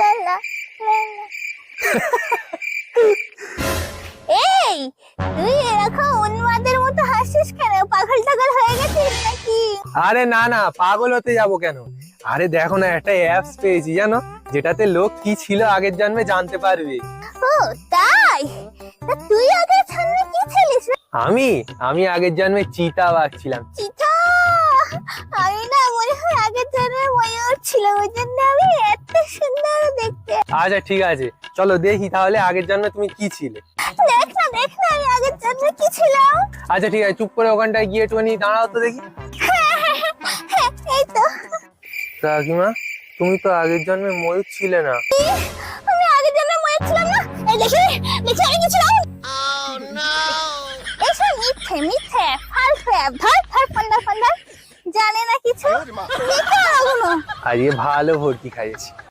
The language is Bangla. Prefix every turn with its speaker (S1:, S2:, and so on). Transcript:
S1: লা লা লা লা। এই তুই এরকম উন্মাদের মতো হাসিস কেন? পাগল টাগল হয়ে গেছিস নাকি?
S2: আরে না না, পাগল হতে যাব কেন? আরে দেখো না, একটা অ্যাপস পেয়েছি জানো, যেটাতে লোক কি ছিল আগের জন্মে জানতে পারবে।
S1: ও তাই? তা তুই আগে জন্মে কি ছিলিস রে?
S2: আমি আমি আগের জন্মে চিতাবাঘ ছিলাম।
S1: চিতা, আমি না মনে হয় আগের জন্মে ময়ূর ছিল, ওই জন্য আমি এত সুন্দর দেখতে।
S2: আচ্ছা ঠিক আছে, চলো দেখি তাহলে আগের জন্মে তুমি কি ছিলে।
S1: দেখ না আমি আগের জন্মে কি ছিলাম।
S2: আচ্ছা ঠিক আছে, চুপ করে ওখানটায় গিয়ে একটুখানি দাঁড়াও তো দেখি।
S1: হ্যাঁ, এই তো
S2: কাকিমা, তুমি তো আগের জন্মে ময়ূর ছিলে না।
S1: আমি আগের জন্মে ময়ূর ছিলাম না। এই দেখি দেখি আমি কি ছিলাম। এসব মিথ্যে মিথ্যে ফালতু অ্যাপ, ধর ধর ফান্ডা ফান্ডা, জানে না কিছু। মিথ্যে ওগুলো।
S2: আজকে ভালো ভর্তি খাইয়েছি।